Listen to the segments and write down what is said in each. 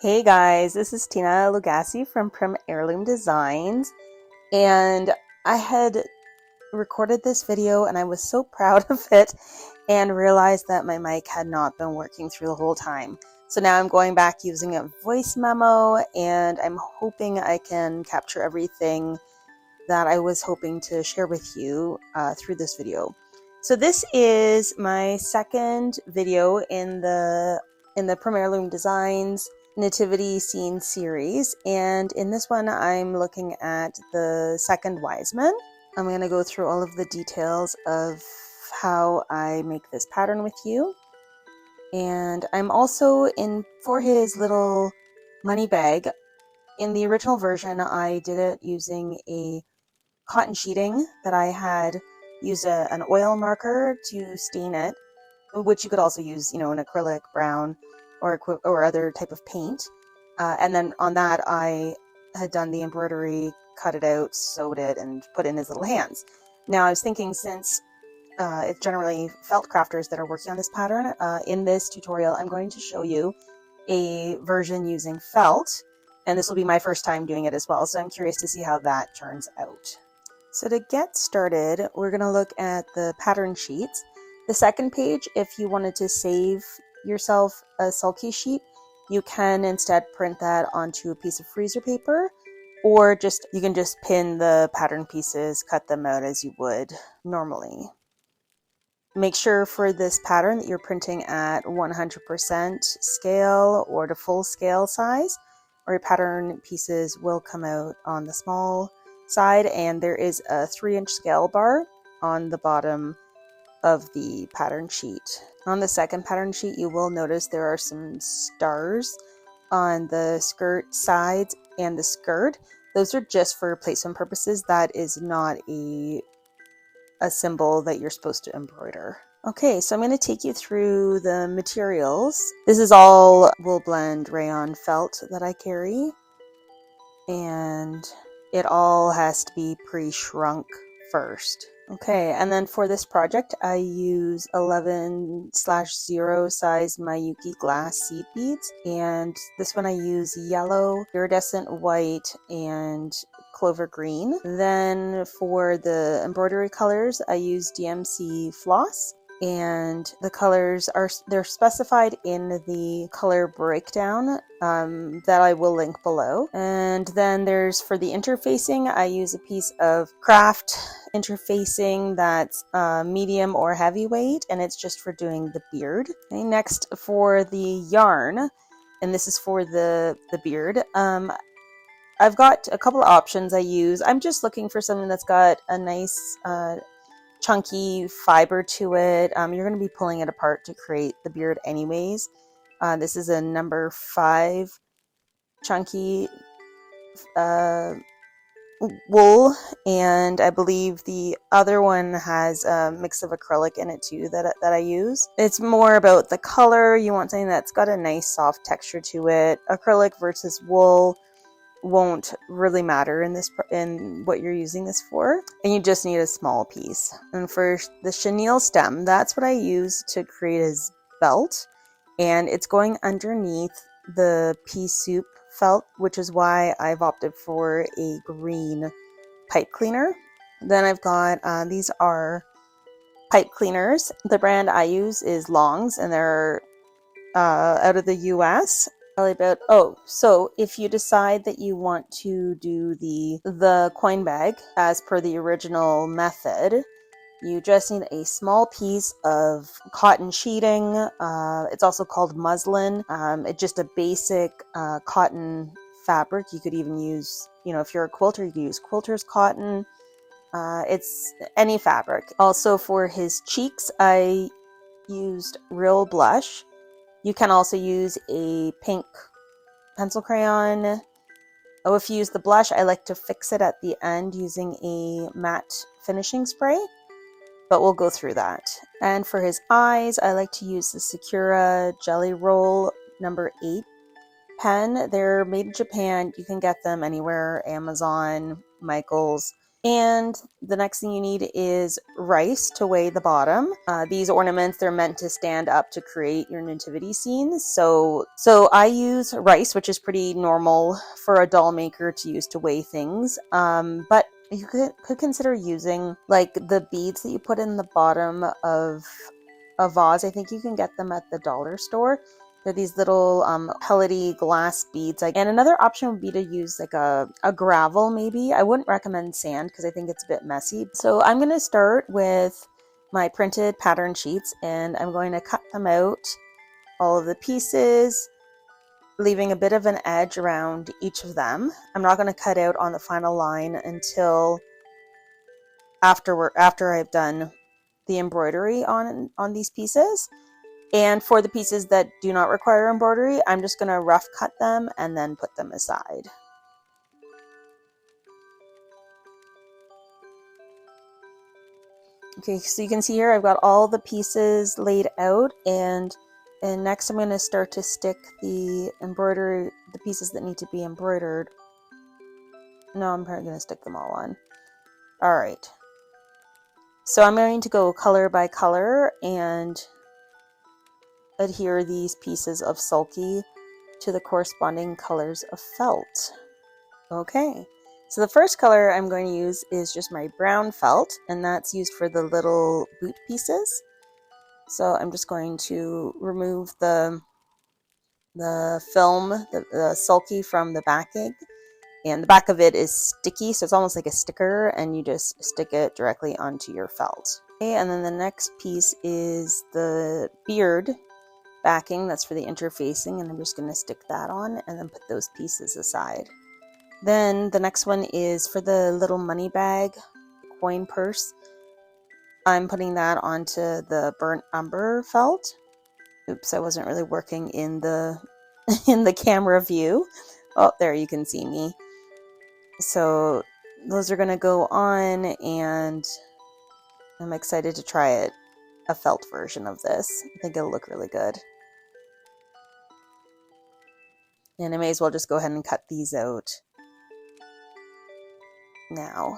Hey guys, this is Tina Lugassi from Prim Heirloom Designs, and I had recorded this video and I was so proud of it and realized that my mic had not been working through the whole time. So now I'm going back using a voice memo, and I'm hoping I can capture everything that I was hoping to share with you through this video. So this is my second video in the Prim Heirloom Designs Nativity Scene Series, and in this one I'm looking at the second wise man. I'm going to go through all of the details of how I make this pattern with you, and I'm also in for his little money bag. In the original version I did it using a cotton sheeting that I had used an oil marker to stain it, which you could also use, an acrylic, brown, or other type of paint. And then on that, I had done the embroidery, cut it out, sewed it, and put in his little hands. Now I was thinking, since it's generally felt crafters that are working on this pattern, in this tutorial I'm going to show you a version using felt, and this will be my first time doing it as well, so I'm curious to see how that turns out. So to get started, we're going to look at the pattern sheets. The second page, if you wanted to save yourself a sulky sheet, you can instead print that onto a piece of freezer paper, or you can just pin the pattern pieces, cut them out as you would normally. Make sure for this pattern that you're printing at 100% scale or to full scale size, or your pattern pieces will come out on the small side, and there is a 3-inch scale bar on the bottom of the pattern sheet. On the second pattern sheet, you will notice there are some stars on the skirt sides and the skirt. Those are just for placement purposes. That is not a symbol that you're supposed to embroider. Okay, so I'm going to take you through the materials. This is all wool blend rayon felt that I carry, and it all has to be pre-shrunk first. Okay, and then for this project I use 11/0 size Mayuki glass seed beads, and this one I use yellow, iridescent white, and clover green. Then for the embroidery colors I use DMC floss, and the colors they're specified in the color breakdown that I will link below. And then there's, for the interfacing, I use a piece of craft interfacing that's medium or heavyweight, and it's just for doing the beard. Okay, next for the yarn, and this is for the beard, I've got a couple of options I use. I'm just looking for something that's got a nice chunky fiber to it. You're going to be pulling it apart to create the beard anyways. This is a number 5 chunky wool, and I believe the other one has a mix of acrylic in it too that I use. It's more about the color. You want something that's got a nice soft texture to it. Acrylic versus wool won't really matter in what you're using this for, and you just need a small piece. And for the chenille stem, that's what I use to create his belt, and it's going underneath the pea soup felt, which is why I've opted for a green pipe cleaner. Then I've got these are pipe cleaners. The brand I use is Longs, and they're out of the US. So if you decide that you want to do the coin bag as per the original method, you just need a small piece of cotton sheeting. It's also called muslin. It's just a basic cotton fabric. You could even use, if you're a quilter, you can use quilter's cotton. It's any fabric. Also for his cheeks, I used Real Blush. You can also use a pink pencil crayon. Oh, if you use the blush, I like to fix it at the end using a matte finishing spray, but we'll go through that. And for his eyes, I like to use the Sakura Jelly Roll number 8 pen. They're made in Japan. You can get them anywhere, Amazon, Michael's. And the next thing you need is rice to weigh the bottom. These ornaments, they're meant to stand up to create your nativity scenes. So I use rice, which is pretty normal for a doll maker to use to weigh things. But you could consider using like the beads that you put in the bottom of a vase. I think you can get them at the dollar store. They're these little pellety glass beads. And another option would be to use like a gravel maybe. I wouldn't recommend sand because I think it's a bit messy. So I'm going to start with my printed pattern sheets and I'm going to cut them out, all of the pieces, leaving a bit of an edge around each of them. I'm not going to cut out on the final line until after I've done the embroidery on these pieces. And for the pieces that do not require embroidery, I'm just going to rough cut them and then put them aside. Okay, so you can see here I've got all the pieces laid out, and next I'm going to start to stick the embroidery, the pieces that need to be embroidered. No, I'm probably going to stick them all on. All right. So I'm going to go color by color and adhere these pieces of sulky to the corresponding colors of felt. Okay, so the first color I'm going to use is just my brown felt, and that's used for the little boot pieces. So I'm just going to remove the film, the sulky from the backing, and the back of it is sticky, so it's almost like a sticker, and you just stick it directly onto your felt. Okay, and then the next piece is the beard backing, that's for the interfacing, and I'm just going to stick that on and then put those pieces aside. Then the next one is for the little money bag, coin purse. I'm putting that onto the burnt umber felt. Oops, I wasn't really working in the in the camera view. Oh, there you can see me. So those are going to go on, and I'm excited to try it, a felt version of this. I think it'll look really good. And I may as well just go ahead and cut these out now.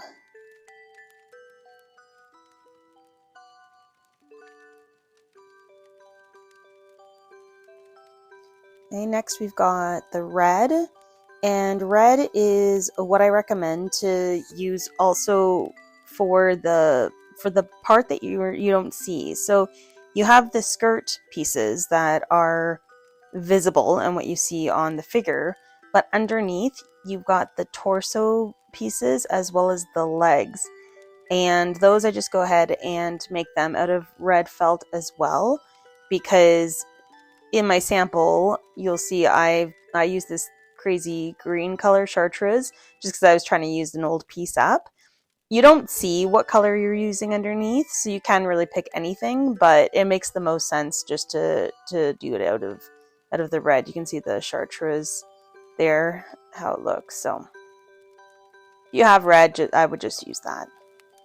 Okay, next we've got the red, and red is what I recommend to use also for the part that you don't see. So you have the skirt pieces that are visible and what you see on the figure, but underneath you've got the torso pieces as well as the legs, and those I just go ahead and make them out of red felt as well, because in my sample, you'll see I use this crazy green color chartreuse just because I was trying to use an old piece up. You don't see what color you're using underneath, so you can really pick anything, but it makes the most sense just to do it out of the red. You can see the chartreuse there, how it looks. So if you have red, I would just use that.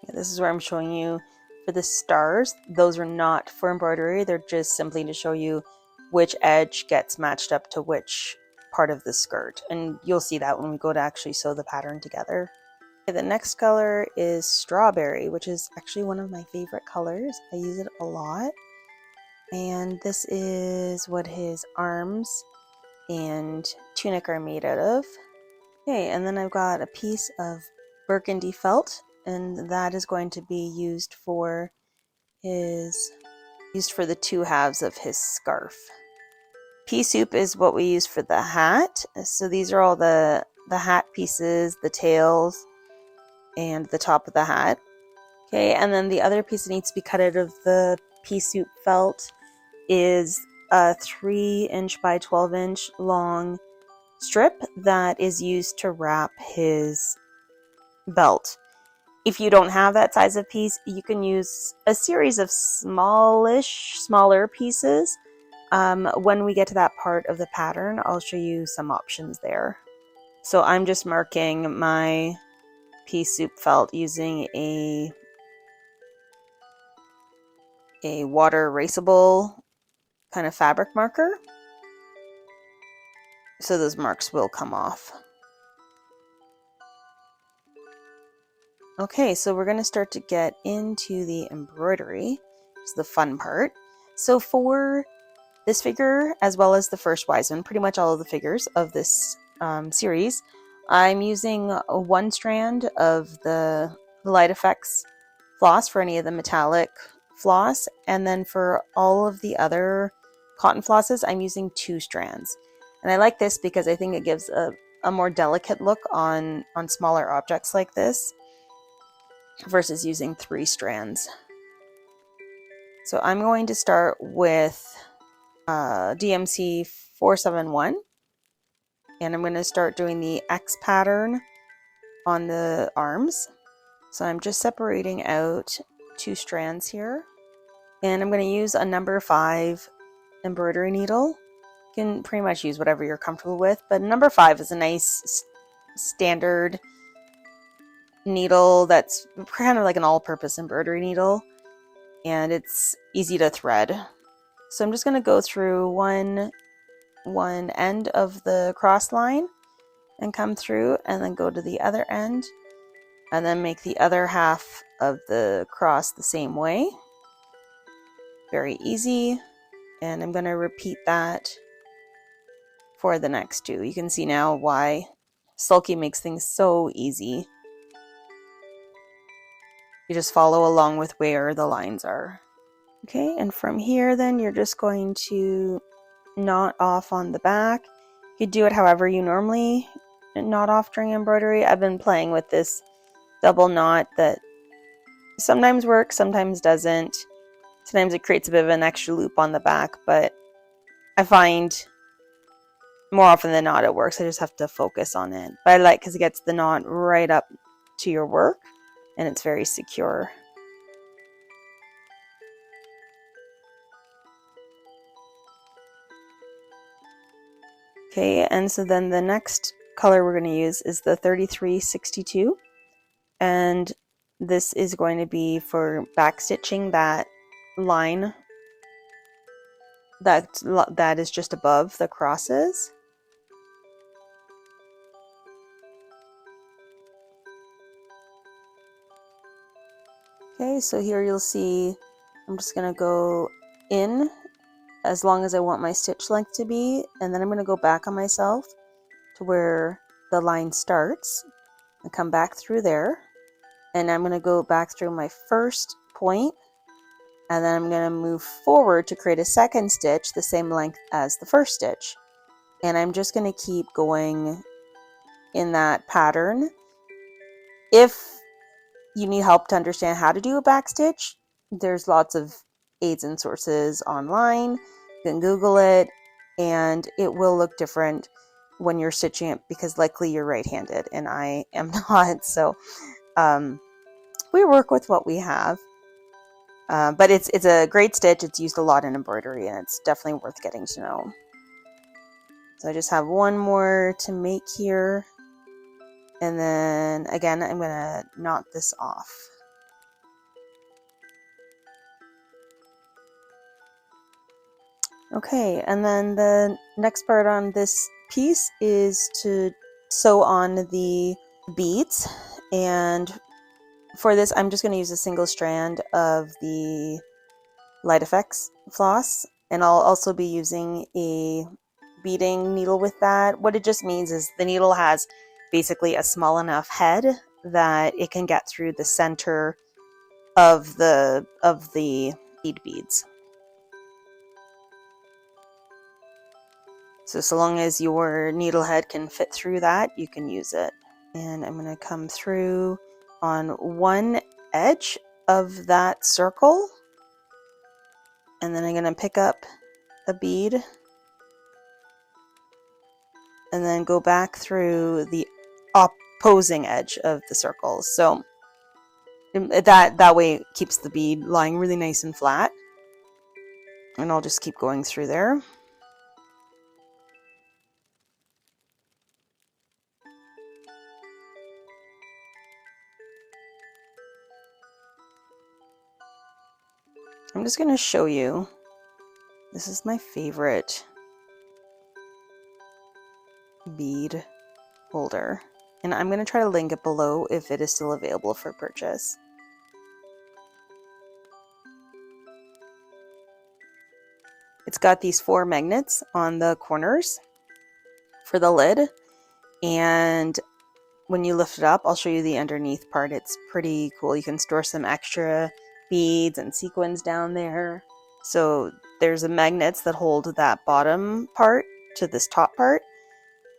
Yeah, this is where I'm showing you for the stars. Those are not for embroidery. They're just simply to show you which edge gets matched up to which part of the skirt. And you'll see that when we go to actually sew the pattern together. Okay, the next color is strawberry, which is actually one of my favorite colors. I use it a lot. And this is what his arms and tunic are made out of. Okay, and then I've got a piece of burgundy felt, and that is going to be used for the two halves of his scarf. Pea soup is what we use for the hat. So these are all the hat pieces, the tails, and the top of the hat. Okay, and then the other piece that needs to be cut out of the pea soup felt is a 3-inch by 12-inch long strip that is used to wrap his belt. If you don't have that size of piece, you can use a series of smaller pieces. When we get to that part of the pattern, I'll show you some options there. So I'm just marking my pea soup felt using a water erasable kind of fabric marker. So those marks will come off. Okay, so we're going to start to get into the embroidery, which is the fun part. So for this figure, as well as the first wise one, pretty much all of the figures of this series, I'm using one strand of the Light Effects floss for any of the metallic floss, and then for all of the other cotton flosses, I'm using 2 strands. And I like this because I think it gives a more delicate look on smaller objects like this versus using 3 strands. So I'm going to start with DMC 471, and I'm going to start doing the X pattern on the arms. So I'm just separating out 2 strands here, and I'm going to use a number 5 embroidery needle. You can pretty much use whatever you're comfortable with, but number 5 is a nice standard needle that's kind of like an all-purpose embroidery needle, and it's easy to thread. So I'm just going to go through one end of the cross line and come through, and then go to the other end, and then make the other half of the cross the same way. Very easy, and I'm going to repeat that for the next 2. You can see now why Sulky makes things so easy. You just follow along with where the lines are. Okay, and from here then you're just going to knot off on the back. You do it however you normally knot off during embroidery. I've been playing with this double knot that sometimes works, sometimes doesn't. Sometimes it creates a bit of an extra loop on the back, but I find more often than not it works. I just have to focus on it. But I like because it gets the knot right up to your work and it's very secure. Okay, and so then the next color we're going to use is the 3362, and this is going to be for backstitching that line that is just above the crosses. Okay, so here you'll see I'm just going to go in as long as I want my stitch length to be, and then I'm going to go back on myself to where the line starts and come back through there, and I'm going to go back through my first point, and then I'm going to move forward to create a second stitch the same length as the first stitch, and I'm just going to keep going in that pattern. If you need help to understand how to do a back stitch, there's lots of aids and sources online. You can Google it, and it will look different when you're stitching it because likely you're right-handed and I am not. So we work with what we have. But it's a great stitch. It's used a lot in embroidery, and it's definitely worth getting to know. So I just have one more to make here. And then again, I'm going to knot this off. Okay, and then the next part on this piece is to sew on the beads, and for this I'm just going to use a single strand of the Light Effects floss, and I'll also be using a beading needle with that. What it just means is the needle has basically a small enough head that it can get through the center of the bead beads. So long as your needle head can fit through that, you can use it. And I'm going to come through on one edge of that circle, and then I'm going to pick up a bead and then go back through the opposing edge of the circle. So that way it keeps the bead lying really nice and flat. And I'll just keep going through there. I'm just going to show you. This is my favorite bead holder. And I'm going to try to link it below if it is still available for purchase. It's got these 4 magnets on the corners for the lid, and when you lift it up, I'll show you the underneath part. It's pretty cool. You can store some extra beads and sequins down there. So there's the magnets that hold that bottom part to this top part,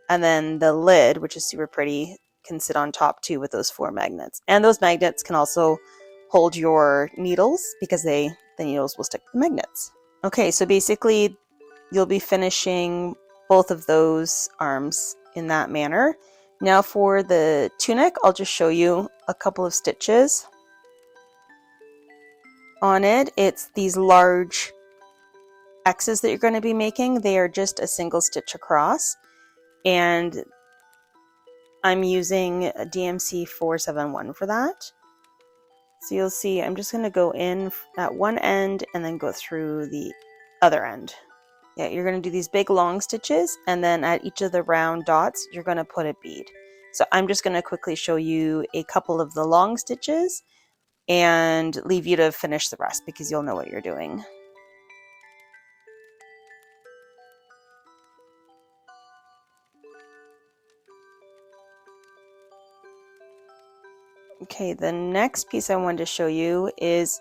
and then the lid, which is super pretty, can sit on top too with those 4 magnets. And those magnets can also hold your needles because the needles will stick to the magnets. Okay, so basically you'll be finishing both of those arms in that manner. Now for the tunic, I'll just show you a couple of stitches on it. It's these large X's that you're going to be making. They are just a single stitch across, and I'm using a DMC 471 for that. So you'll see I'm just going to go in at one end and then go through the other end. Yeah, you're going to do these big long stitches, and then at each of the round dots you're going to put a bead. So I'm just going to quickly show you a couple of the long stitches and leave you to finish the rest because you'll know what you're doing. Okay, the next piece I wanted to show you is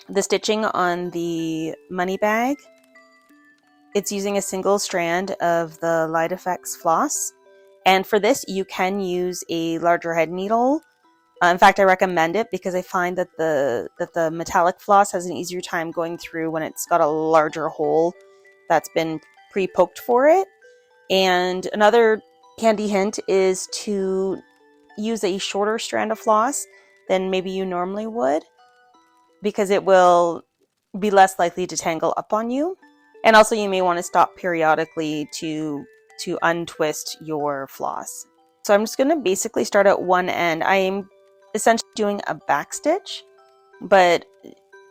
the stitching on the money bag. It's using a single strand of the Light Effects floss, and for this you can use a larger head needle. In fact, I recommend it because I find that the metallic floss has an easier time going through when it's got a larger hole that's been pre-poked for it. And another handy hint is to use a shorter strand of floss than maybe you normally would, because it will be less likely to tangle up on you. And also you may want to stop periodically to untwist your floss. So I'm just going to basically start at one end. I'm essentially doing a back stitch, but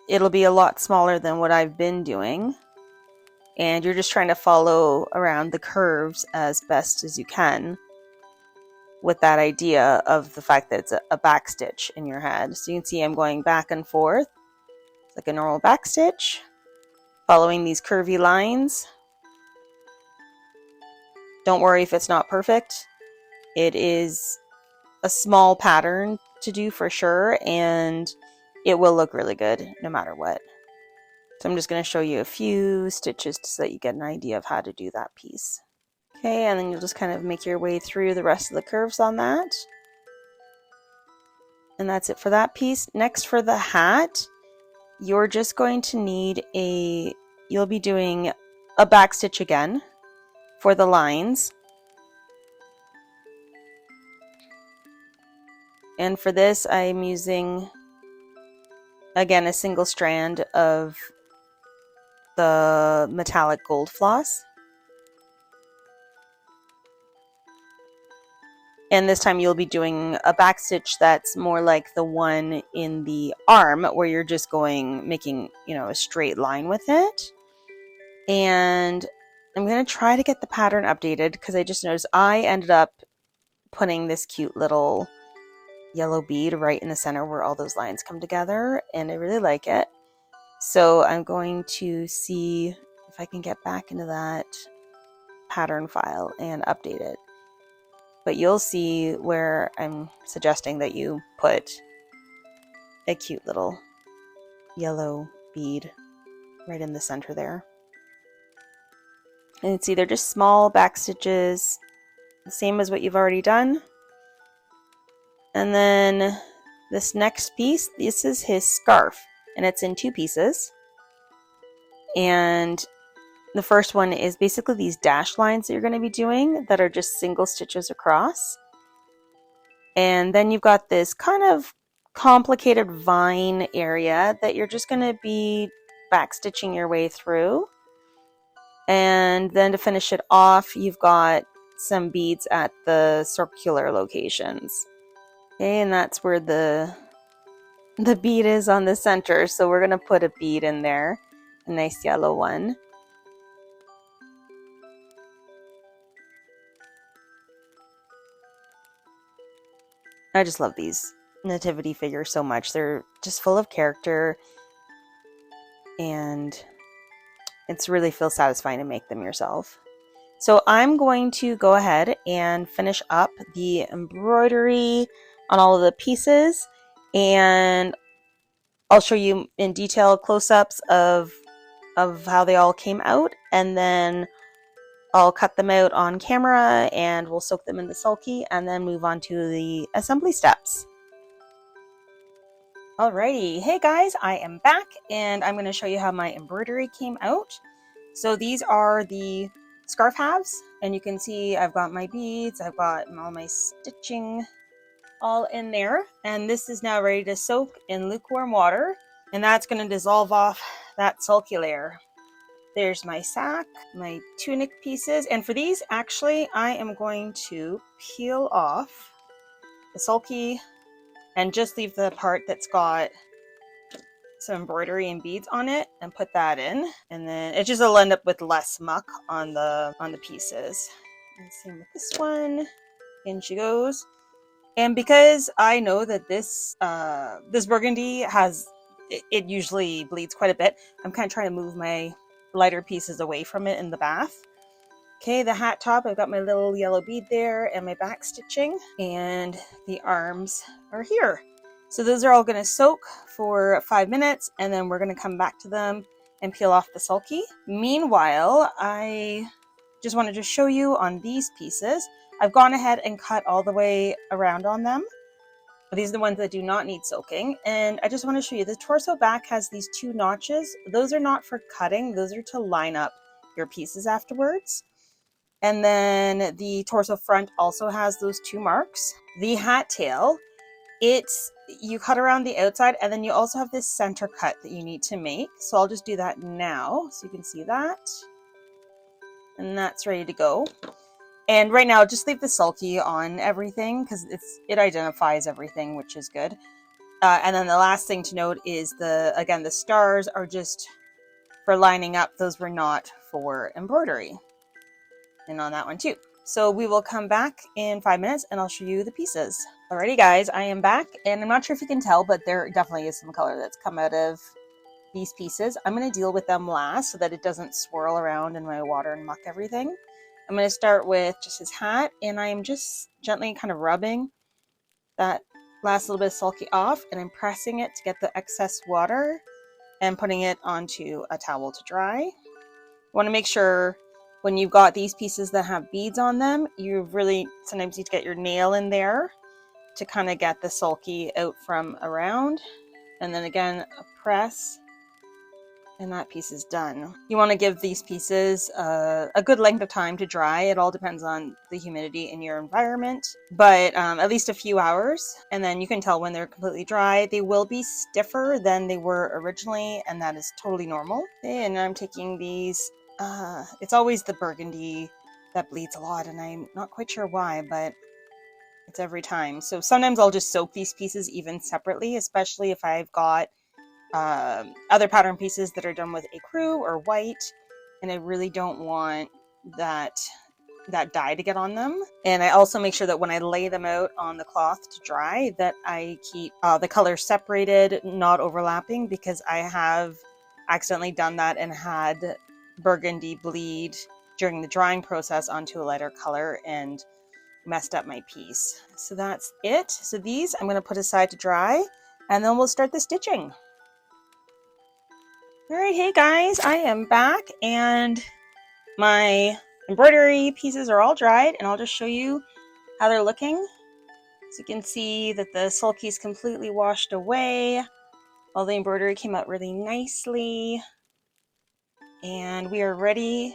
it'll be a lot smaller than what I've been doing. And you're just trying to follow around the curves as best as you can with that idea of the fact that it's a back stitch in your head. So you can see I'm going back and forth. It's like a normal back stitch, following these curvy lines. Don't worry if it's not perfect. It is a small pattern to do for sure, and it will look really good no matter what. So I'm just going to show you a few stitches so that you get an idea of how to do that piece. Okay, and then you'll just kind of make your way through the rest of the curves on that. And that's it for that piece. Next, for the hat, you're just going to need you'll be doing a back stitch again for the lines. And for this, I'm using, again, a single strand of the metallic gold floss. And this time you'll be doing a back stitch that's more like the one in the arm, where you're just making, a straight line with it. And I'm going to try to get the pattern updated because I just noticed I ended up putting this cute little yellow bead right in the center where all those lines come together, and I really like it. So I'm going to see if I can get back into that pattern file and update it. But you'll see where I'm suggesting that you put a cute little yellow bead right in the center there. And see, they're just small back stitches, the same as what you've already done. And then this next piece, this is his scarf, and it's in 2 pieces. And the first one is basically these dash lines that you're going to be doing that are just single stitches across. And then you've got this kind of complicated vine area that you're just going to be back stitching your way through. And then to finish it off, you've got some beads at the circular locations. Okay, and that's where the bead is on the center. So we're going to put a bead in there, a nice yellow one. I just love these nativity figures so much. They're just full of character, and it's really feels satisfying to make them yourself. So I'm going to go ahead and finish up the embroidery on all of the pieces, and I'll show you in detail close-ups of how they all came out, and then I'll cut them out on camera and we'll soak them in the sulky and then move on to the assembly steps. Alrighty, hey guys, I am back and I'm going to show you how my embroidery came out. So these are the scarf halves, and you can see I've got my beads, I've got all my stitching all in there, and this is now ready to soak in lukewarm water, and that's going to dissolve off that sulky layer. There's my sack, my tunic pieces, and for these actually I am going to peel off the sulky and just leave the part that's got some embroidery and beads on it and put that in, and then it just will end up with less muck on the pieces. And same with this one. In she goes. And because I know that this this burgundy has it usually bleeds quite a bit, I'm kind of trying to move my lighter pieces away from it in the bath. Okay, the hat top, I've got my little yellow bead there and my back stitching, and the arms are here. So those are all going to soak for 5 minutes, and then we're going to come back to them and peel off the sulky. Meanwhile, I just wanted to show you on these pieces, I've gone ahead and cut all the way around on them. These are the ones that do not need soaking, and I just want to show you the torso back has these 2 notches. Those are not for cutting, those are to line up your pieces afterwards. And then the torso front also has those 2 marks. The hat tail, you cut around the outside, and then you also have this center cut that you need to make. So I'll just do that now so you can see that. And that's ready to go. And right now, just leave the sulky on everything because it identifies everything, which is good. And then the last thing to note is the stars are just for lining up. Those were not for embroidery. And on that one too. So we will come back in 5 minutes and I'll show you the pieces. Alrighty guys, I am back, and I'm not sure if you can tell, but there definitely is some color that's come out of these pieces. I'm going to deal with them last so that it doesn't swirl around in my water and muck everything. I'm going to start with just his hat, and I am just gently kind of rubbing that last little bit of sulky off, and I'm pressing it to get the excess water and putting it onto a towel to dry. You want to make sure when you've got these pieces that have beads on them, you really sometimes need to get your nail in there to kind of get the sulky out from around. And then again, a press, and that piece is done. You want to give these pieces a good length of time to dry. It all depends on the humidity in your environment, but at least a few hours, and then you can tell when they're completely dry. They will be stiffer than they were originally, and that is totally normal. Okay, and I'm taking these, it's always the burgundy that bleeds a lot, and I'm not quite sure why, but it's every time. So sometimes I'll just soak these pieces even separately, especially if I've got other pattern pieces that are done with ecru or white, and I really don't want that dye to get on them. And I also make sure that when I lay them out on the cloth to dry, that I keep the colors separated, not overlapping, because I have accidentally done that and had burgundy bleed during the drying process onto a lighter color and messed up my piece. So that's it. So these I'm going to put aside to dry, and then we'll start the stitching. Alright, hey guys, I am back, and my embroidery pieces are all dried, and I'll just show you how they're looking. So you can see that the sulky is completely washed away. All the embroidery came out really nicely, and we are ready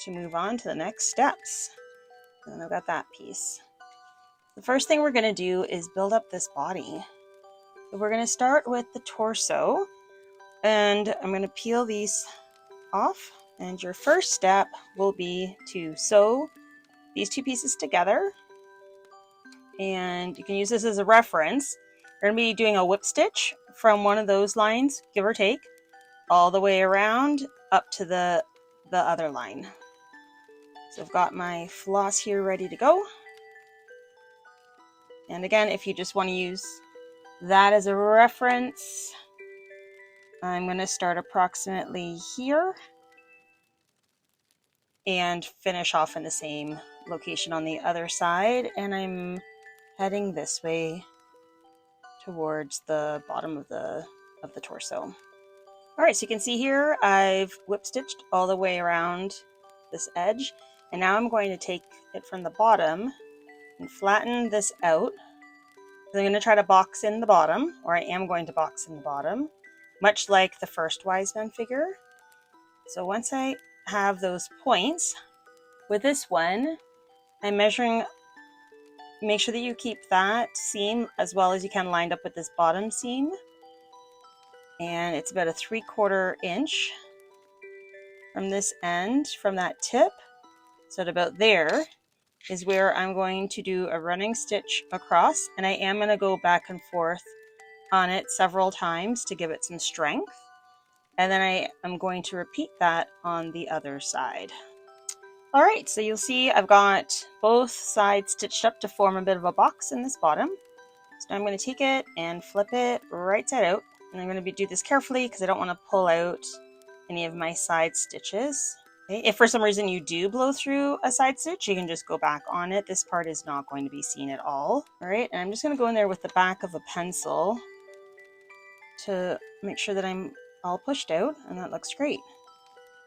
to move on to the next steps. And I've got that piece. The first thing we're going to do is build up this body. So we're going to start with the torso, and I'm going to peel these off. And your first step will be to sew these 2 pieces together. And you can use this as a reference. You're going to be doing a whip stitch from one of those lines, give or take, all the way around up to the other line. So I've got my floss here ready to go. And again, if you just want to use that as a reference, I'm going to start approximately here and finish off in the same location on the other side. And I'm heading this way towards the bottom of the torso. All right, so you can see here I've whip stitched all the way around this edge, and now I'm going to take it from the bottom and flatten this out. I'm going to try to box in the bottom, or I am going to box in the bottom, much like the first wise man figure. So once I have those points, with this one, I'm measuring, make sure that you keep that seam as well as you can lined up with this bottom seam. And it's about a 3/4 inch from this end, from that tip. So at about there is where I'm going to do a running stitch across, and I am going to go back and forth on it several times to give it some strength. And then I am going to repeat that on the other side. All right, so you'll see I've got both sides stitched up to form a bit of a box in this bottom. So now I'm going to take it and flip it right side out. And I'm going to do this carefully because I don't want to pull out any of my side stitches. Okay. If for some reason you do blow through a side stitch, you can just go back on it. This part is not going to be seen at all. All right, and I'm just going to go in there with the back of a pencil to make sure that I'm all pushed out, and that looks great.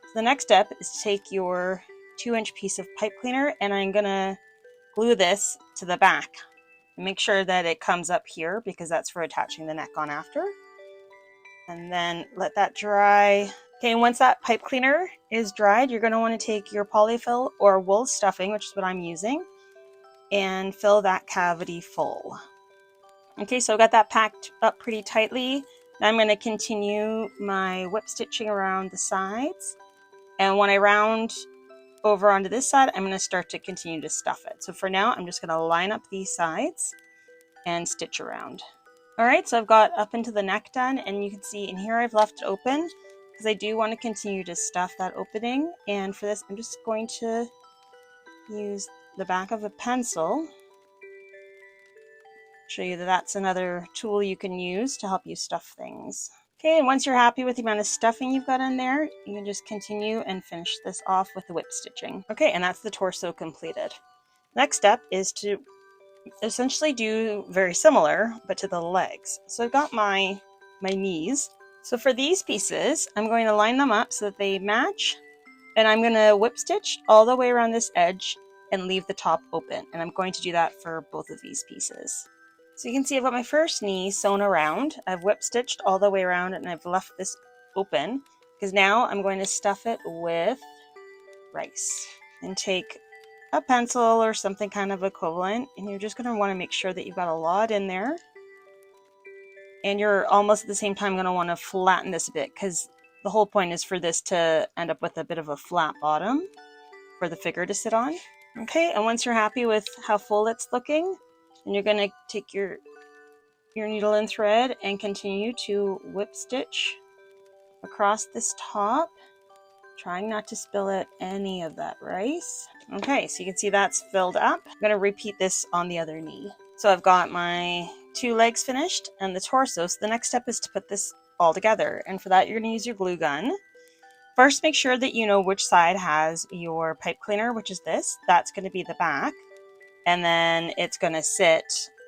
So the next step is to take your 2-inch piece of pipe cleaner, and I'm going to glue this to the back. Make sure that it comes up here because that's for attaching the neck on after. And then let that dry. Okay, and once that pipe cleaner is dried, you're going to want to take your polyfill or wool stuffing, which is what I'm using, and fill that cavity full. Okay, so I've got that packed up pretty tightly. Now I'm going to continue my whip stitching around the sides. And when I round over onto this side, I'm going to start to continue to stuff it. So for now, I'm just going to line up these sides and stitch around. All right, so I've got up into the neck done, and you can see in here I've left it open because I do want to continue to stuff that opening. And for this, I'm just going to use the back of a pencil. Show you that that's another tool you can use to help you stuff things. Okay, and once you're happy with the amount of stuffing you've got in there, you can just continue and finish this off with the whip stitching. Okay, and that's the torso completed. Next step is to essentially do very similar, but to the legs. So I've got my knees. So for these pieces, I'm going to line them up so that they match, and I'm going to whip stitch all the way around this edge and leave the top open. And I'm going to do that for both of these pieces. So you can see I've got my first knee sewn around. I've whip stitched all the way around and I've left this open because now I'm going to stuff it with rice. And take a pencil or something kind of equivalent, and you're just going to want to make sure that you've got a lot in there. And you're almost at the same time going to want to flatten this a bit because the whole point is for this to end up with a bit of a flat bottom for the figure to sit on. Okay, and once you're happy with how full it's looking, then you're going to take your needle and thread and continue to whip stitch across this top, trying not to spill out any of that rice. Okay, so you can see that's filled up. I'm going to repeat this on the other knee. So I've got my 2 legs finished and the torso. So the next step is to put this all together. And for that, you're going to use your glue gun. First, make sure that you know which side has your pipe cleaner, which is this. That's going to be the back. And then it's going to sit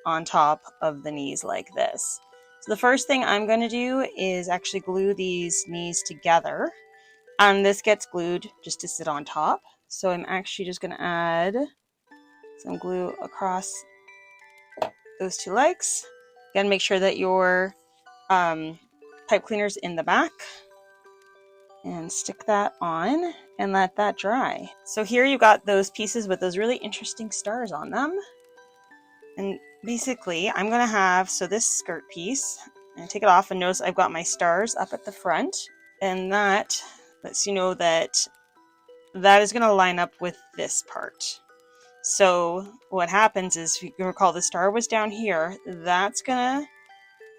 on top of the knees like this. So the first thing I'm going to do is actually glue these knees together. And this gets glued just to sit on top. So I'm actually just going to add some glue across those 2 legs. Again, make sure that your pipe cleaner's in the back. And stick that on and let that dry. So here you got those pieces with those really interesting stars on them. And basically I'm going to have, so this skirt piece, and take it off, and notice I've got my stars up at the front. And that lets you know that that is going to line up with this part. So what happens is, if you can recall, the star was down here. That's going to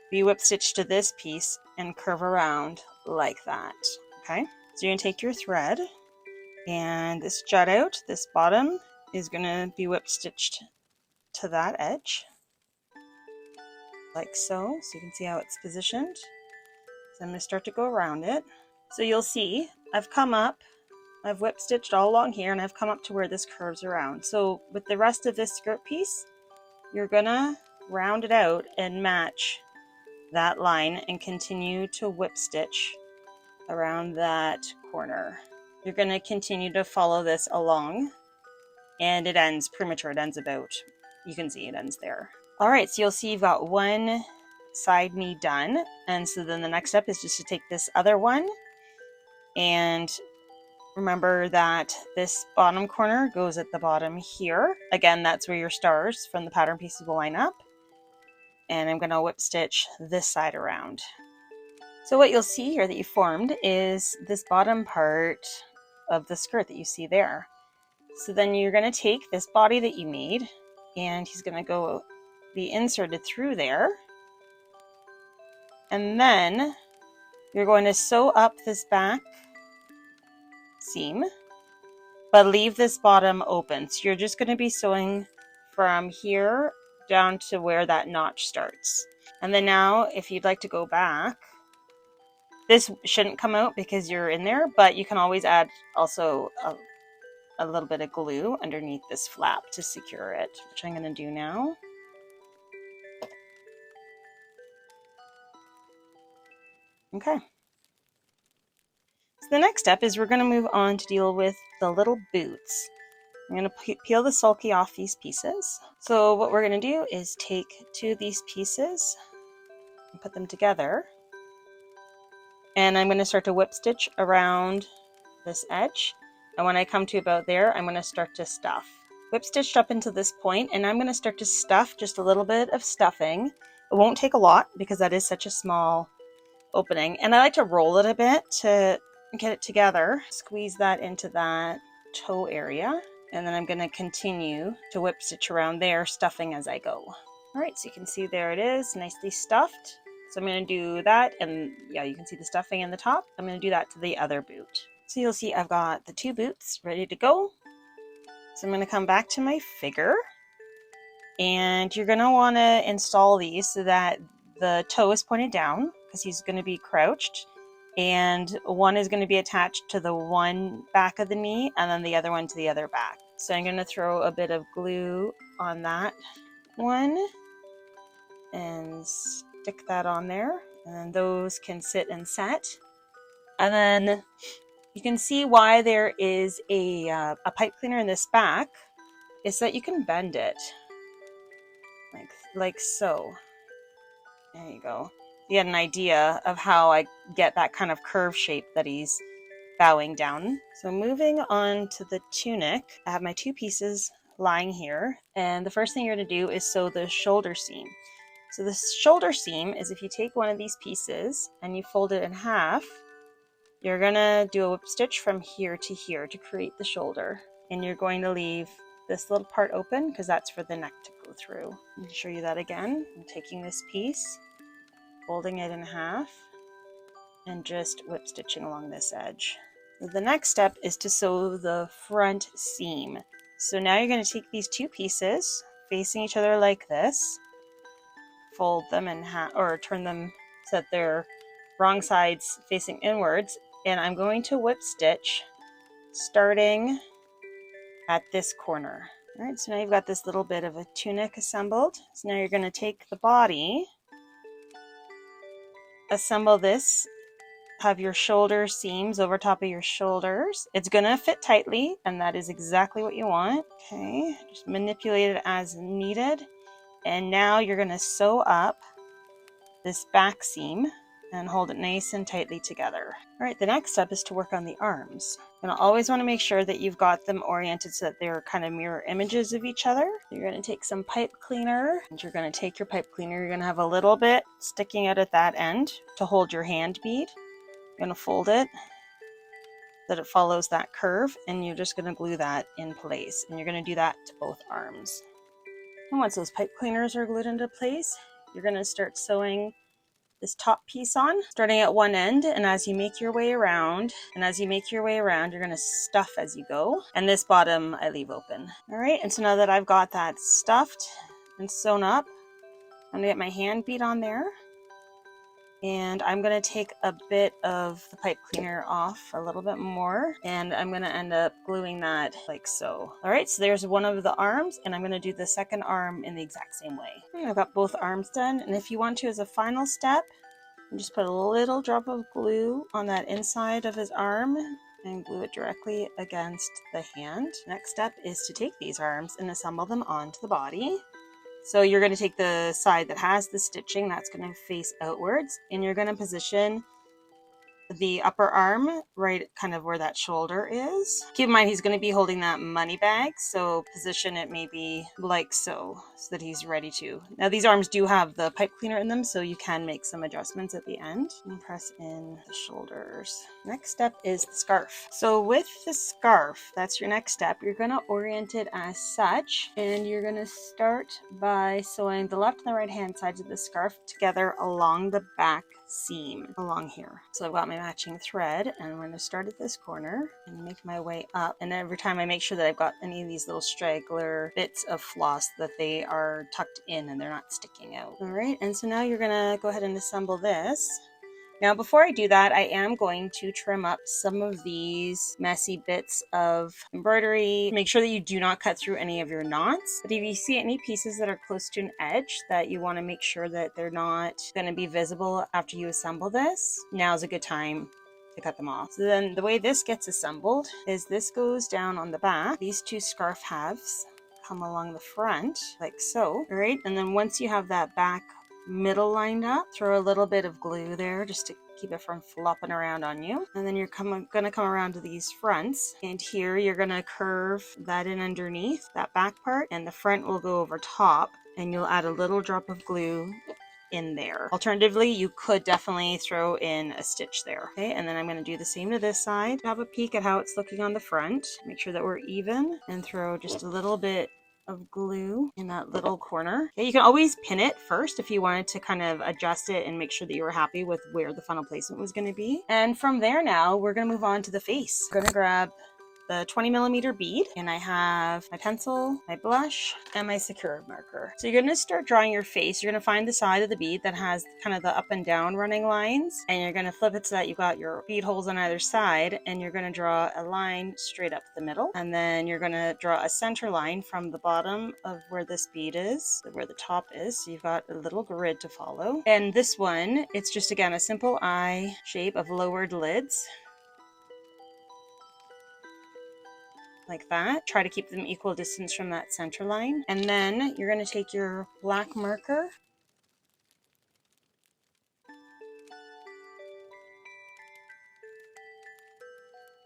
be whip stitched to this piece and curve around like that. Okay, so you're going to take your thread, and this jut out, this bottom, is going to be whip stitched to that edge. like so. So you can see how it's positioned. So I'm going to start to go around it. So you'll see I've come up, I've whip stitched all along here, and I've come up to where this curves around. So with the rest of this skirt piece, you're gonna round it out and match that line and continue to whip stitch around that corner. You're gonna continue to follow this along, and it ends premature. It ends about, you can see it ends there. All right, so you'll see you've got one side knee done, and so then the next step is just to take this other one, and remember that this bottom corner goes at the bottom here. Again, that's where your stars from the pattern pieces will line up. And I'm going to whip stitch this side around. So what you'll see here that you formed is this bottom part of the skirt that you see there. So then you're going to take this body that you made, and he's going to go be inserted through there. And then you're going to sew up this back seam, but leave this bottom open. So you're just going to be sewing from here down to where that notch starts. And then now, if you'd like to go back, this shouldn't come out because you're in there, but you can always add also a little bit of glue underneath this flap to secure it, which I'm going to do now. Okay. So the next step is we're going to move on to deal with the little boots. I'm going to peel the sulky off these pieces. So what we're going to do is take two of these pieces and put them together. And I'm going to start to whip stitch around this edge. And when I come to about there, I'm going to start to stuff. Whip stitched up into this point, and I'm going to start to stuff just a little bit of stuffing. It won't take a lot because that is such a small opening. And I like to roll it a bit to get it together. Squeeze that into that toe area. And then I'm going to continue to whip stitch around there, stuffing as I go. All right, so you can see there it is, nicely stuffed. So I'm going to do that, and yeah, you can see the stuffing in the top. I'm going to do that to the other boot. So you'll see I've got the two boots ready to go. So I'm going to come back to my figure, and you're going to want to install these so that the toe is pointed down because he's going to be crouched, and one is going to be attached to the one back of the knee and then the other one to the other back. So I'm going to throw a bit of glue on that one and stick that on there, and then those can sit and set. And then you can see why there is a pipe cleaner in this back is that you can bend it like so. There you go. You get an idea of how I get that kind of curve shape that he's bowing down. So moving on to the tunic, I have my two pieces lying here, and the first thing you're going to do is sew the shoulder seam. So the shoulder seam is if you take one of these pieces and you fold it in half, you're going to do a whip stitch from here to create the shoulder, and you're going to leave this little part open because that's for the neck to go through. I'll show you that again. I'm taking this piece, folding it in half, and just whip stitching along this edge. The next step is to sew the front seam. So now you're going to take these two pieces facing each other like this, fold them in half, or turn them so that they're wrong sides facing inwards, and I'm going to whip stitch starting at this corner. All right, so now you've got this little bit of a tunic assembled. So now you're going to take the body, assemble this, have your shoulder seams over top of your shoulders. It's going to fit tightly, and that is exactly what you want. Okay, just manipulate it as needed. And now you're going to sew up this back seam and hold it nice and tightly together. All right, the next step is to work on the arms. You're gonna always want to make sure that you've got them oriented so that they're kind of mirror images of each other. You're going to take some pipe cleaner, and you're going to take your pipe cleaner. You're going to have a little bit sticking out at that end to hold your hand bead. You're going to fold it so that it follows that curve, and you're just going to glue that in place. And you're going to do that to both arms. And once those pipe cleaners are glued into place, you're going to start sewing this top piece on, starting at one end, and as you make your way around, you're going to stuff as you go, and this bottom I leave open. All right, and so now that I've got that stuffed and sewn up, I'm gonna get my hand bead on there. And I'm going to take a bit of the pipe cleaner off, a little bit more, and I'm going to end up gluing that like so. All right, so there's one of the arms, and I'm going to do the second arm in the exact same way. I've got both arms done, and if you want to, as a final step, just put a little drop of glue on that inside of his arm and glue it directly against the hand. Next step is to take these arms and assemble them onto the body. So you're going to take the side that has the stitching, that's going to face outwards, and you're going to position the upper arm right kind of where that shoulder is. Keep in mind he's going to be holding that money bag, so position it maybe like so that he's ready to. Now these arms do have the pipe cleaner in them, so you can make some adjustments at the end and press in the shoulders. Next step is the scarf. So with the scarf, that's your next step. You're going to orient it as such, and you're going to start by sewing the left and the right hand sides of the scarf together along the back seam along here. So I've got my matching thread, and I'm going to start at this corner and make my way up, and every time I make sure that I've got any of these little straggler bits of floss that they are tucked in and they're not sticking out. All right, and so now you're going to go ahead and assemble this. Now, before I do that, I am going to trim up some of these messy bits of embroidery. Make sure that you do not cut through any of your knots. But if you see any pieces that are close to an edge that you want to make sure that they're not going to be visible after you assemble this, now's a good time to cut them off. So then the way this gets assembled is this goes down on the back. These two scarf halves come along the front like so. All right, and then once you have that back middle lined up, throw a little bit of glue there just to keep it from flopping around on you, and then you're gonna come around to these fronts, and here you're gonna curve that in underneath that back part, and the front will go over top, and you'll add a little drop of glue in there. Alternatively, you could definitely throw in a stitch there. Okay, and then I'm going to do the same to this side. Have a peek at how it's looking on the front. Make sure that we're even, and throw just a little bit of glue in that little corner. Okay, you can always pin it first if you wanted to kind of adjust it and make sure that you were happy with where the funnel placement was going to be. And from there now, we're going to move on to the face. I'm going to grab the 20mm bead, and I have my pencil, my blush, and my secure marker. So you're going to start drawing your face. You're going to find the side of the bead that has kind of the up and down running lines, and you're going to flip it so that you've got your bead holes on either side, and you're going to draw a line straight up the middle, and then you're going to draw a center line from the bottom of where this bead is, where the top is, so you've got a little grid to follow. And this one, it's just again a simple eye shape of lowered lids, like that. Try to keep them equal distance from that center line. And then you're going to take your black marker,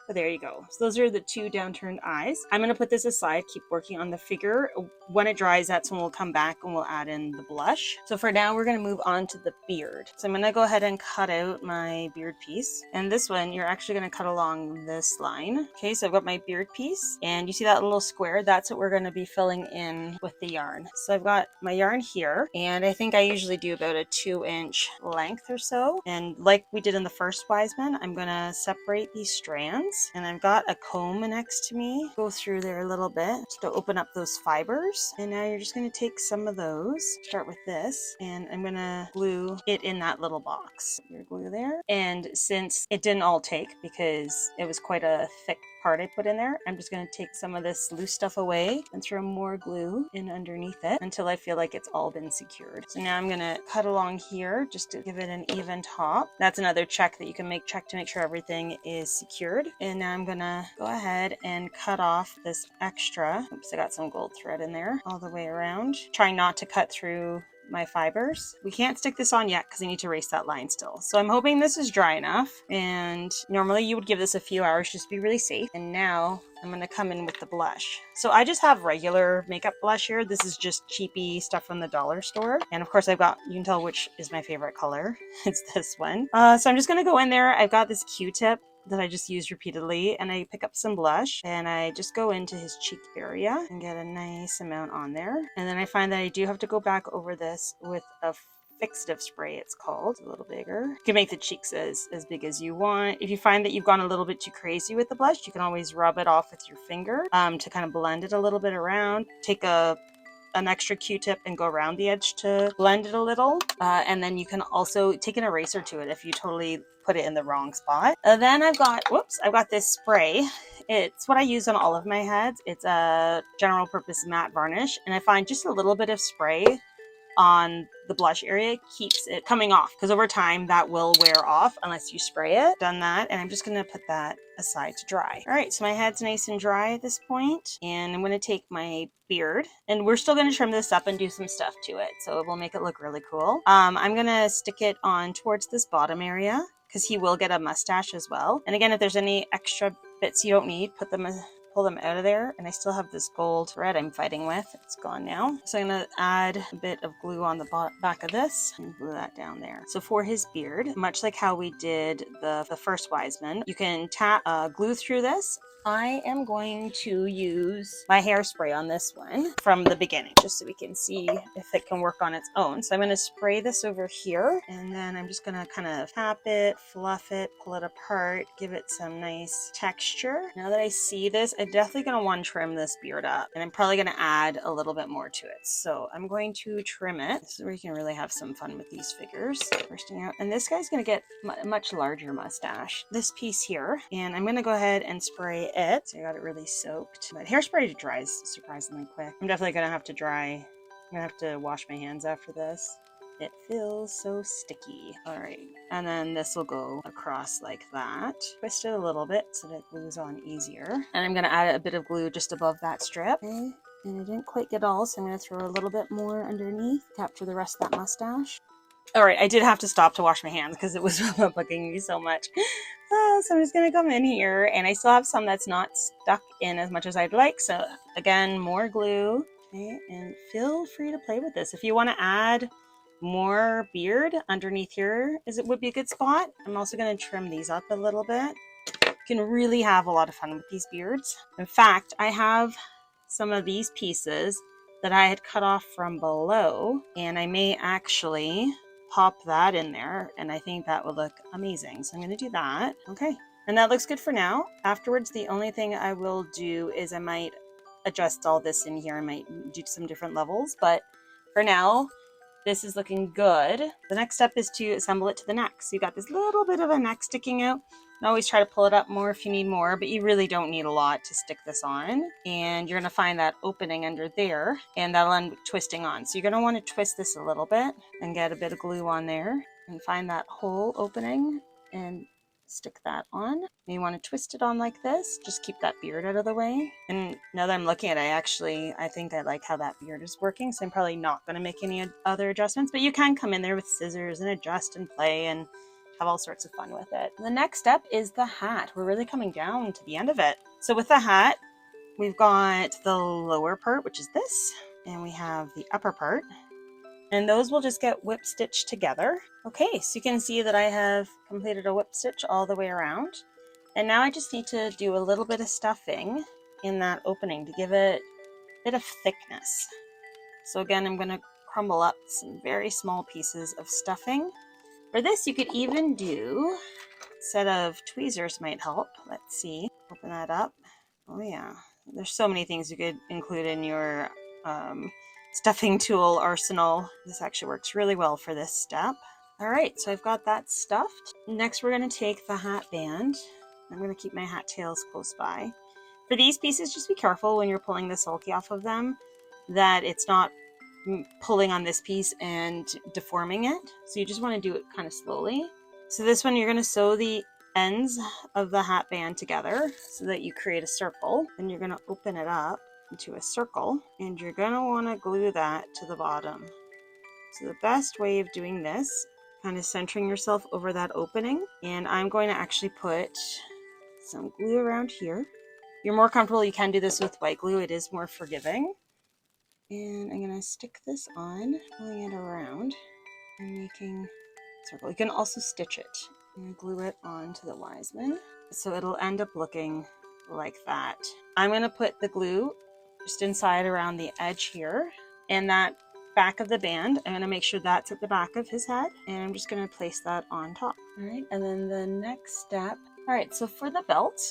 but there you go. So those are the two downturned eyes. I'm going to put this aside, keep working on the figure. When it dries, that's when we'll come back and we'll add in the blush. So for now, we're going to move on to the beard. So I'm going to go ahead and cut out my beard piece. And this one, you're actually going to cut along this line. Okay, so I've got my beard piece, and you see that little square? That's what we're going to be filling in with the yarn. So I've got my yarn here, and I think I usually do about a 2-inch length or so. And like we did in the first Wiseman, I'm going to separate these strands. And I've got a comb next to me. Go through there a little bit to open up those fibers. And now you're just going to take some of those, start with this, and I'm going to glue it in that little box. Your glue there. And since it didn't all take, because it was quite a thick part I put in there, I'm just going to take some of this loose stuff away and throw more glue in underneath it until I feel like it's all been secured. So now I'm going to cut along here just to give it an even top. That's another check that you can check to make sure everything is secured. And now I'm going to go ahead and cut off this extra. Oops, I got some gold thread in there all the way around. Trying not to cut through my fibers. We can't stick this on yet because I need to erase that line still. So I'm hoping this is dry enough, and normally you would give this a few hours just to be really safe. And now I'm going to come in with the blush. So I just have regular makeup blush here. This is just cheapy stuff from the dollar store. And of course I've got, you can tell which is my favorite color. It's this one. So I'm just going to go in there. I've got this Q-tip that I just use repeatedly, and I pick up some blush and I just go into his cheek area and get a nice amount on there. And then I find that I do have to go back over this with a fixative spray, it's called. A little bigger. You can make the cheeks as big as you want. If you find that you've gone a little bit too crazy with the blush, you can always rub it off with your finger to kind of blend it a little bit around. Take a an extra Q-tip and go around the edge to blend it a little. And then you can also take an eraser to it if you totally put it in the wrong spot. Then I've got this spray. It's what I use on all of my heads. It's a general purpose matte varnish, and I find just a little bit of spray on the blush area keeps it coming off, because over time that will wear off unless you spray it. Done that, and I'm just going to put that aside to dry. All right, so my head's nice and dry at this point, and I'm going to take my beard, and we're still going to trim this up and do some stuff to it, so it will make it look really cool. I'm going to stick it on towards this bottom area, because he will get a mustache as well. And again, if there's any extra bits you don't need, pull them out of there. And I still have this gold thread I'm fighting with. It's gone now. So I'm going to add a bit of glue on the back of this and glue that down there. So for his beard, much like how we did the first Wiseman, you can tap glue through this. I am going to use my hairspray on this one from the beginning, just so we can see if it can work on its own. So I'm going to spray this over here, and then I'm just going to kind of tap it, fluff it, pull it apart, give it some nice texture. Now that I see this, I'm definitely going to want to trim this beard up, and I'm probably going to add a little bit more to it. So I'm going to trim it. This is where you can really have some fun with these figures. Bursting out. And this guy's going to get a much larger mustache. This piece here, and I'm going to go ahead and spray it. So I got it really soaked. But hairspray dries surprisingly quick. I'm definitely going to have to I'm going to have to wash my hands after this. It feels so sticky. All right, and then this will go across like that. Twist it a little bit so that it glues on easier. And I'm going to add a bit of glue just above that strip. Okay. And I didn't quite get all, so I'm going to throw a little bit more underneath, capture the rest of that mustache. All right, I did have to stop to wash my hands because it was bugging me so much. So I'm just going to come in here, and I still have some that's not stuck in as much as I'd like. So again, more glue. Okay, and feel free to play with this. If you want to add more beard underneath here, it would be a good spot. I'm also going to trim these up a little bit. You can really have a lot of fun with these beards. In fact, I have some of these pieces that I had cut off from below, and I may actually pop that in there, and I think that would look amazing. So I'm going to do that. Okay, and that looks good for now. Afterwards, the only thing I will do is I might adjust all this in here. I might do some different levels, but for now, this is looking good. The next step is to assemble it to the neck. So you got this little bit of a neck sticking out. And always try to pull it up more if you need more, but you really don't need a lot to stick this on. And you're going to find that opening under there, and that'll end up twisting on. So you're going to want to twist this a little bit and get a bit of glue on there and find that hole opening and stick that on. And you want to twist it on like this. Just keep that beard out of the way. And now that I'm looking at it, I think I like how that beard is working, so I'm probably not going to make any other adjustments, but you can come in there with scissors and adjust and play and have all sorts of fun with it. The next step is the hat. We're really coming down to the end of it. So with the hat, we've got the lower part, which is this, and we have the upper part, and those will just get whip stitched together. Okay, so you can see that I have completed a whip stitch all the way around, and now I just need to do a little bit of stuffing in that opening to give it a bit of thickness. So again, I'm going to crumble up some very small pieces of stuffing. For this, you could even do a set of tweezers might help. Let's see. Open that up. Oh yeah. There's so many things you could include in your stuffing tool arsenal. This actually works really well for this step. All right, so I've got that stuffed. Next, we're going to take the hat band. I'm going to keep my hat tails close by. For these pieces, just be careful when you're pulling the sulky off of them that it's not pulling on this piece and deforming it. So you just want to do it kind of slowly. So this one, you're going to sew the ends of the hat band together so that you create a circle. Then you're going to open it up into a circle, and you're going to want to glue that to the bottom. So the best way of doing this, kind of centering yourself over that opening, and I'm going to actually put some glue around here. If you're more comfortable, you can do this with white glue. It is more forgiving. And I'm going to stick this on, pulling it around and making a circle. You can also stitch it and glue it onto the Wiseman, so it'll end up looking like that. I'm going to put the glue just inside around the edge here, and that back of the band, I'm going to make sure that's at the back of his head, and I'm just going to place that on top. All right, and then the next step. All right, so for the belt,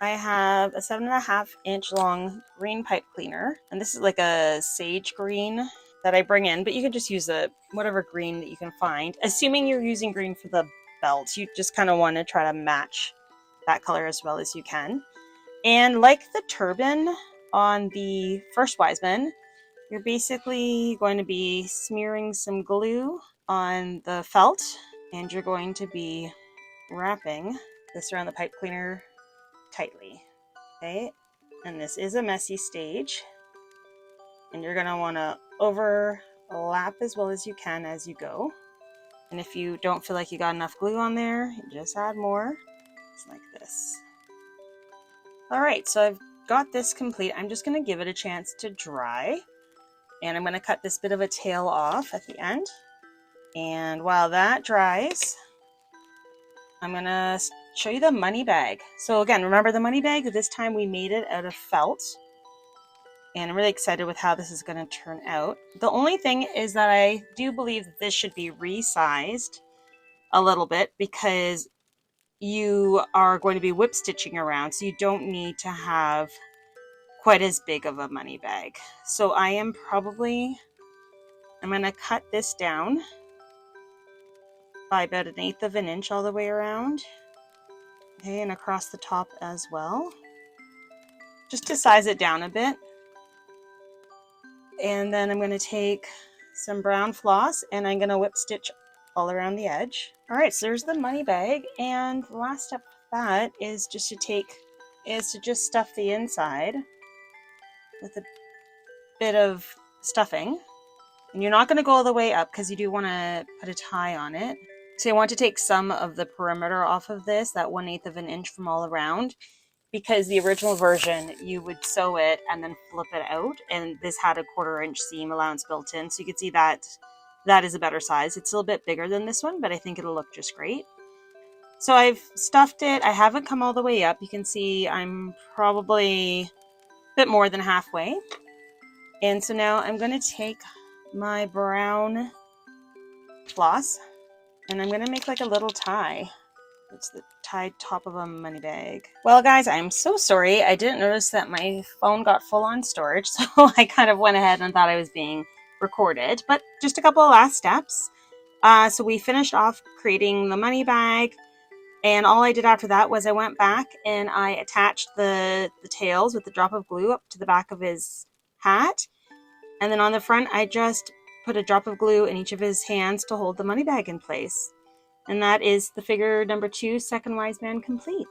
I have a 7.5-inch long green pipe cleaner, and this is like a sage green that I bring in, but you can just use whatever green that you can find. Assuming you're using green for the belt, you just kind of want to try to match that color as well as you can. And like the turban on the first wise man, you're basically going to be smearing some glue on the felt, and you're going to be wrapping this around the pipe cleaner tightly. Okay, and this is a messy stage, and you're going to want to overlap as well as you can as you go. And if you don't feel like you got enough glue on there, just add more. It's like this. All right, so I've got this complete. I'm just going to give it a chance to dry, and I'm going to cut this bit of a tail off at the end. And while that dries, I'm going to show you the money bag. So again, remember the money bag? This time we made it out of felt. And I'm really excited with how this is going to turn out. The only thing is that I do believe that this should be resized a little bit because you are going to be whip stitching around, so you don't need to have quite as big of a money bag. So I'm going to cut this down by about 1/8 of an inch all the way around. Okay, and across the top as well. Just to size it down a bit. And then I'm going to take some brown floss and I'm going to whip stitch all around the edge. All right, so there's the money bag, and the last step of that is just to stuff the inside with a bit of stuffing. And you're not going to go all the way up because you do want to put a tie on it. So you want to take some of the perimeter off of this, that 1/8 of an inch from all around, because the original version you would sew it and then flip it out, and this had a 1/4 inch seam allowance built in, so you can see that that is a better size. It's still a bit bigger than this one, but I think it'll look just great. So I've stuffed it. I haven't come all the way up. You can see I'm probably a bit more than halfway. And so now I'm going to take my brown floss and I'm going to make like a little tie. It's the tied top of a money bag. Well, guys, I'm so sorry. I didn't notice that my phone got full on storage, so I kind of went ahead and thought I was being recorded. But just a couple of last steps. So we finished off creating the money bag, and all I did after that was I went back and I attached the tails with the drop of glue up to the back of his hat. And then on the front, I just put a drop of glue in each of his hands to hold the money bag in place. And that is the figure number 2, second wise man, complete.